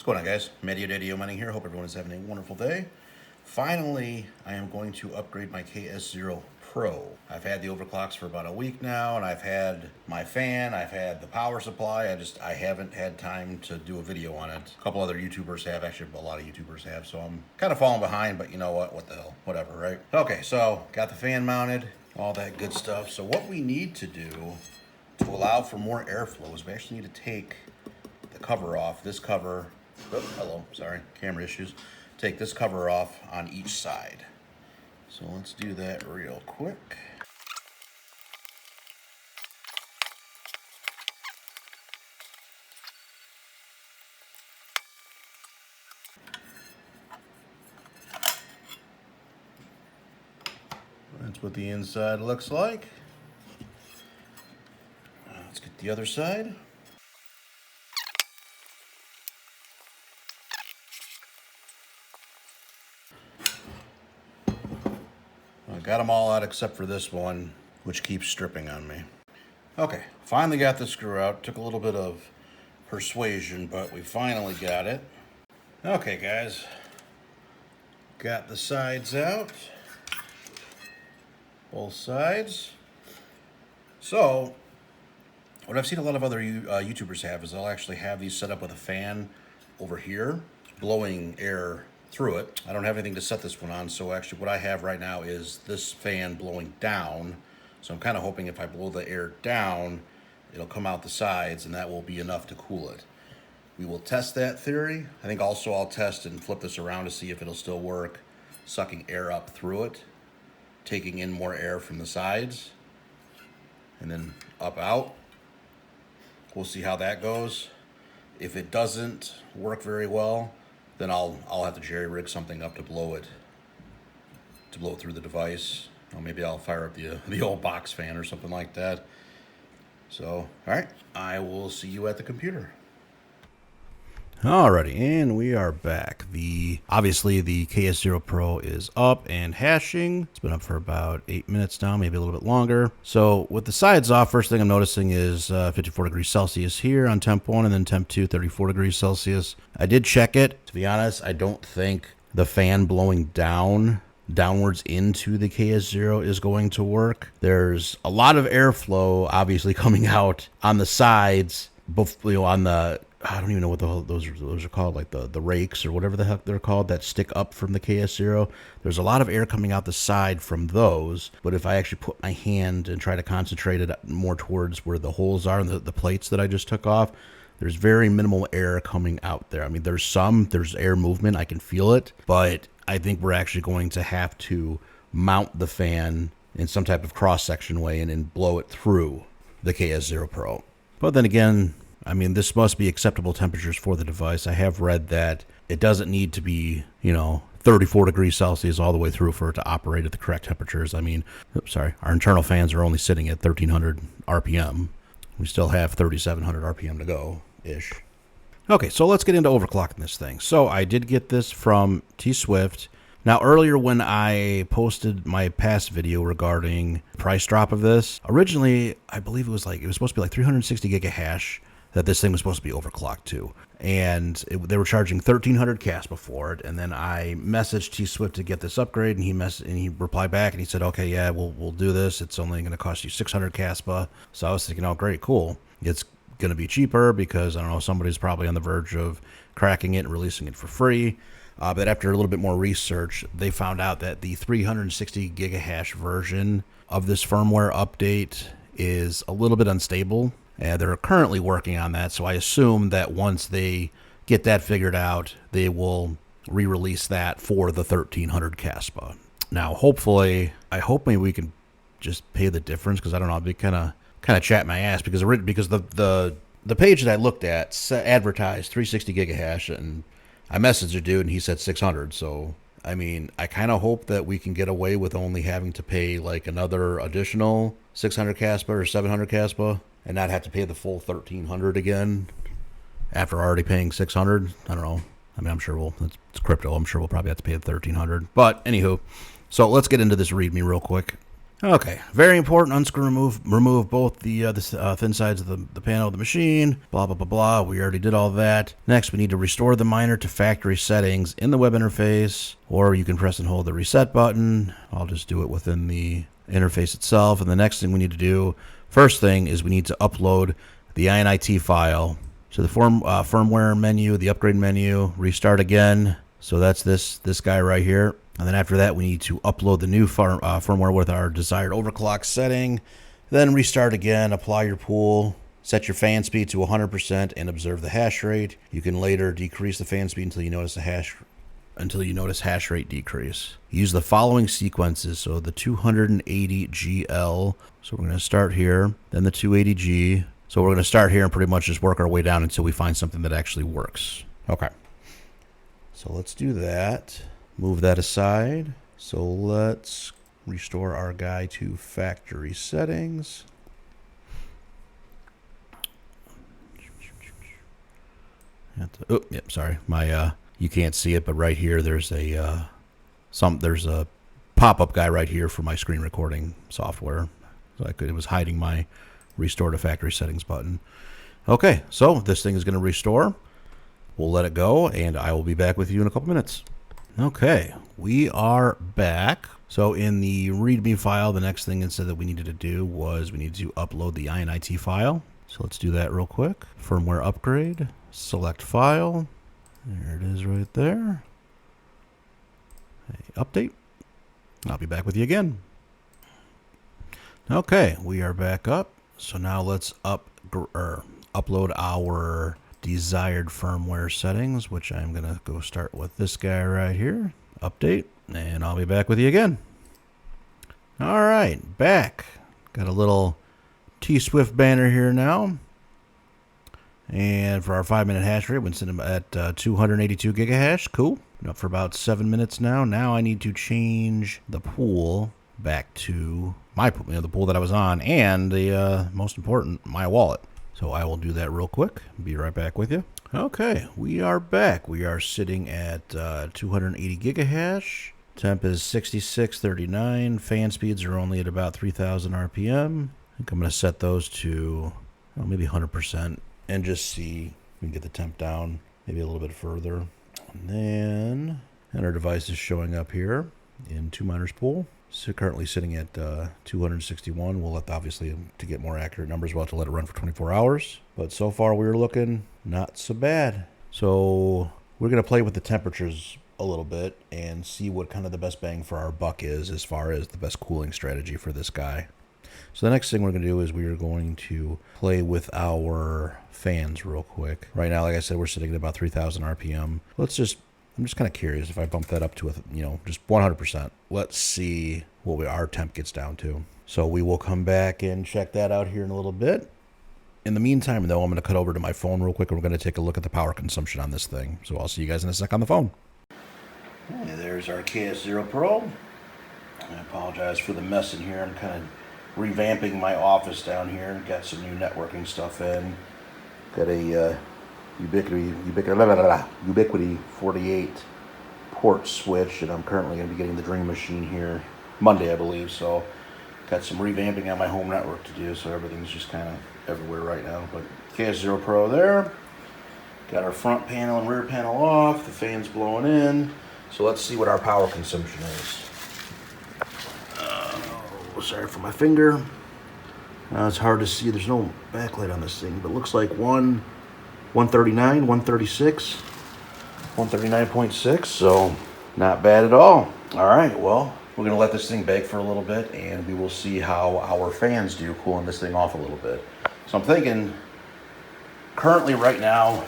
going on, guys? Madio Mining here. Hope everyone is having a wonderful day. Finally, I am going to upgrade my KS0 Pro. I've had the overclocks for about a week now, and I've had my fan, I've had the power supply. I haven't had time to do a video on it. A couple other YouTubers have, actually a lot of YouTubers have, so I'm kind of falling behind, but you know what the hell, whatever, right? Okay, so got the fan mounted, all that good stuff. So what we need to do to allow for more airflow is we actually need to take the cover off, this cover. Oh, hello, sorry, camera issues. Take this cover off on each side. So let's do that real quick. That's what the inside looks like. Let's get the other side. I got them all out except for this one, which keeps stripping on me. Okay, finally got the screw out. Took a little bit of persuasion, but we finally got it. Okay, guys. Got the sides out. Both sides. So, what I've seen a lot of other YouTubers have is they'll actually have these set up with a fan over here, blowing air through it. I don't have anything to set this one on, so actually what I have right now is this fan blowing down. So I'm kind of hoping if I blow the air down, it'll come out the sides, and that will be enough to cool it. We will test that theory. I think also I'll test and flip this around to see if it'll still work, sucking air up through it, taking in more air from the sides, and then up out. We'll see how that goes. If it doesn't work very well, then I'll have to jerry rig something up to blow it through the device. Or maybe I'll fire up the old box fan or something like that. So, all right, I will see you at the computer. Alrighty, and we are back. Obviously the KS0 Pro is up and hashing. It's been up for about 8 minutes now, maybe a little bit longer. So with the sides off, first thing I'm noticing is 54 degrees Celsius here on temp 1, and then temp 2, 34 degrees Celsius. I did check it. To be honest, I don't think the fan blowing downwards into the KS0 is going to work. There's a lot of airflow obviously coming out on the sides, on the, I don't even know what those are called, like the rakes or whatever the heck they're called that stick up from the KS0. There's a lot of air coming out the side from those, but if I actually put my hand and try to concentrate it more towards where the holes are and the plates that I just took off, there's very minimal air coming out there. I mean, there's air movement, I can feel it, but I think we're actually going to have to mount the fan in some type of cross-section way and blow it through the KS0 Pro. But then again, I mean, this must be acceptable temperatures for the device. I have read that it doesn't need to be, 34 degrees Celsius all the way through for it to operate at the correct temperatures. I mean, our internal fans are only sitting at 1300 RPM. We still have 3700 RPM to go-ish. Okay, so let's get into overclocking this thing. So I did get this from T-Swift. Now, earlier when I posted my past video regarding the price drop of this, originally, I believe it was supposed to be like 360 gig of hash that this thing was supposed to be overclocked to. And they were charging 1300 CASPA for it. And then I messaged T-Swift to get this upgrade, and he replied back and he said, okay, yeah, we'll do this. It's only going to cost you 600 CASPA. So I was thinking, oh, great, cool. It's going to be cheaper because, I don't know, somebody's probably on the verge of cracking it and releasing it for free. But after a little bit more research, they found out that the 360 gigahash version of this firmware update is a little bit unstable. And they're currently working on that, so I assume that once they get that figured out, they will re-release that for the 1300 CASPA. Now, hopefully, I hope maybe we can just pay the difference, because I don't know, I'd be kind of chat my ass, because the page that I looked at advertised 360 gigahash, and I messaged the dude, and he said 600. So, I mean, I kind of hope that we can get away with only having to pay like another additional 600 CASPA or 700 CASPA, and not have to pay the full 1300 again after already paying 600. I don't know. I mean, I'm sure it's crypto. I'm sure we'll probably have to pay the 1300. But anywho, so let's get into this README real quick. Okay, very important. Unscrew, remove both the thin sides of the panel of the machine. Blah blah blah blah. We already did all that. Next, we need to restore the miner to factory settings in the web interface, or you can press and hold the reset button. I'll just do it within the interface itself. And the next thing we need to do, first thing, is we need to upload the INIT file. So the firmware menu, the upgrade menu, restart again. So that's this guy right here. And then after that, we need to upload the new firmware with our desired overclock setting. Then restart again, apply your pool, set your fan speed to 100%, and observe the hash rate. You can later decrease the fan speed until you notice hash rate decrease. Use the following sequences. So the 280 GL. So we're going to start here, then the 280G. So we're going to start here and pretty much just work our way down until we find something that actually works. Okay. So let's do that. Move that aside. So let's restore our guy to factory settings. Oh, yep, sorry. My you can't see it, but right here there's a pop-up guy right here for my screen recording software. So it was hiding my restore to factory settings button. Okay, so this thing is going to restore. We'll let it go, and I will be back with you in a couple minutes. Okay, we are back. So in the README file, the next thing it said that we needed to do was we needed to upload the INIT file. So let's do that real quick. Firmware upgrade, select file. There it is right there. Hey, update. I'll be back with you again. Okay, we are back up. So now let's upload our desired firmware settings, which I'm going to go start with this guy right here. Update, and I'll be back with you again. All right, back. Got a little T-Swift banner here now. And for our 5-minute hash rate, we've been sitting at 282 gigahash. Cool. Been up for about 7 minutes now. Now I need to change the pool back to my pool, the pool that I was on, and the most important, my wallet. So I will do that real quick. Be right back with you. Okay, we are back. We are sitting at 280 gigahash. Temp is 6639. Fan speeds are only at about 3,000 RPM. I think I'm going to set those to maybe 100% and just see if we can get the temp down maybe a little bit further. And then, our device is showing up here in 2Miners Pool. So currently sitting at 261. We'll let, obviously, to get more accurate numbers, we'll have to let it run for 24 hours. But so far we're looking not so bad. So we're going to play with the temperatures a little bit and see what kind of the best bang for our buck is as far as the best cooling strategy for this guy. So the next thing we're going to do is we are going to play with our fans real quick. Right now, like I said, we're sitting at about 3,000 RPM. I'm just kind of curious if I bump that up to, just 100%. Let's see what our temp gets down to. So we will come back and check that out here in a little bit. In the meantime, though, I'm going to cut over to my phone real quick, and we're going to take a look at the power consumption on this thing. So I'll see you guys in a sec on the phone. Hey, there's our KS0 Pro. I apologize for the mess in here. I'm kind of revamping my office down here. Got some new networking stuff in. Got a Ubiquiti 48 port switch, and I'm currently going to be getting the Dream Machine here Monday, I believe. So got some revamping on my home network to do, so everything's just kind of everywhere right now. But KS0 Pro there. Got our front panel and rear panel off. The fan's blowing in. So let's see what our power consumption is. Sorry for my finger. It's hard to see. There's no backlight on this thing, but it looks like 139, 136, 139.6. So not bad at all. All right, well, we're going to let this thing bake for a little bit, and we will see how our fans do cooling this thing off a little bit. So I'm thinking currently right now,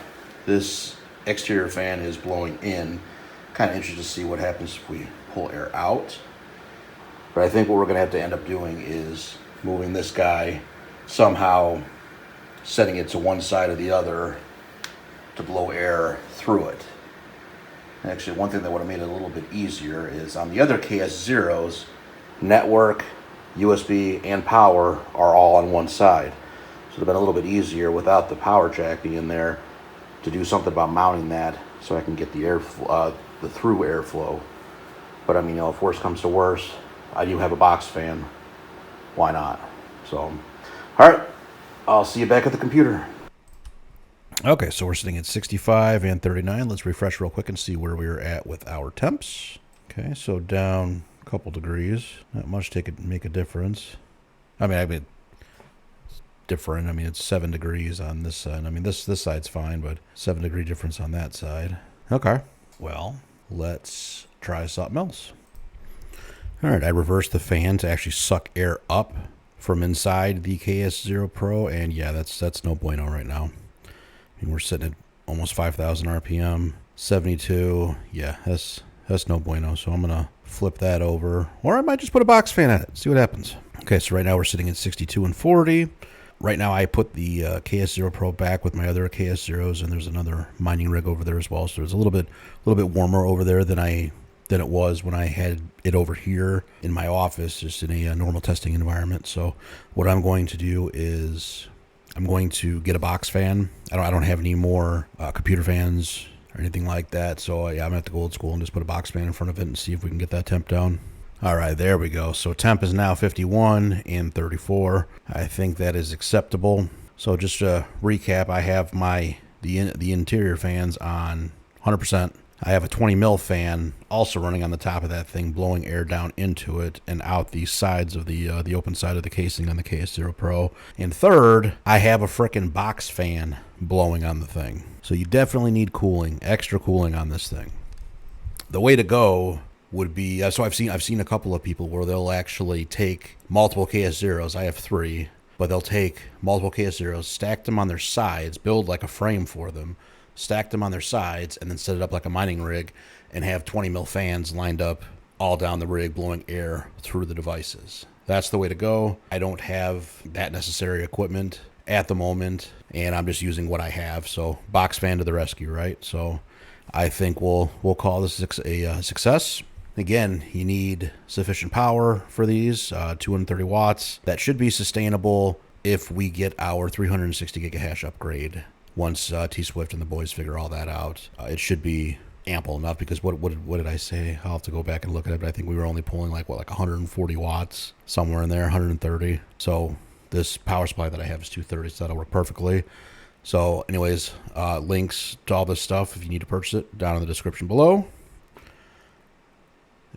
this exterior fan is blowing in. Kind of interested to see what happens if we pull air out. But I think what we're going to have to end up doing is moving this guy, somehow setting it to one side or the other to blow air through it. And actually, one thing that would have made it a little bit easier is on the other KS0s, network, USB, and power are all on one side. So it would have been a little bit easier without the power jack being there to do something about mounting that so I can get the through airflow. But I mean, if worse comes to worse, I do have a box fan why not? So, all right, I'll see you back at the computer. Okay, so we're sitting at 65 and 39. Let's refresh real quick and see where we're at with our temps. Okay, so down a couple degrees. Not much to make a difference. I mean, it's different. I mean, it's 7 degrees on this side. I mean, this side's fine, but 7-degree difference on that side. Okay, well, let's try something else. All right, I reversed the fan to actually suck air up from inside the KS0 Pro, and yeah, that's no bueno right now. I mean, we're sitting at almost 5,000 RPM, 72. Yeah, that's no bueno. So I'm gonna flip that over, or I might just put a box fan at it. See what happens. Okay, so right now we're sitting at 62 and 40. Right now I put the KS0 Pro back with my other KS0s, and there's another mining rig over there as well. So it's a little bit warmer over there than it was when I had it over here in my office, just in a normal testing environment. So what I'm going to do is I'm going to get a box fan. I don't have any more computer fans or anything like that. So yeah, I'm gonna have to go old school and just put a box fan in front of it and see if we can get that temp down. All right, there we go. So temp is now 51 and 34. I think that is acceptable. So just to recap, I have the interior fans on 100%. I have a 20 mil fan also running on the top of that thing, blowing air down into it and out the sides of the open side of the casing on the KS0 Pro. And third, I have a frickin' box fan blowing on the thing. So you definitely need cooling, extra cooling on this thing. The way to go would be, so I've seen a couple of people where they'll actually take multiple KS0s. I have 3, but they'll take multiple KS0s, stack them on their sides, build like a frame for them, stack them on their sides, and then set it up like a mining rig and have 20 mil fans lined up all down the rig, blowing air through the devices. That's the way to go. I don't have that necessary equipment at the moment, and I'm just using what I have. So box fan to the rescue, right? So I think we'll call this a success. Again, you need sufficient power for these, 230 watts. That should be sustainable if we get our 360 gigahash upgrade. Once T-Swift and the boys figure all that out, it should be ample enough, because what did I say? I'll have to go back and look at it, but I think we were only pulling like 140 watts, somewhere in there, 130. So this power supply that I have is 230, so that'll work perfectly. So anyways, links to all this stuff, if you need to purchase it, down in the description below.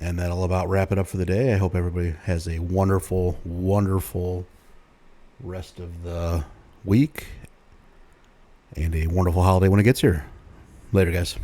And that'll about wrap it up for the day. I hope everybody has a wonderful, wonderful rest of the week and a wonderful holiday when it gets here. Later, guys.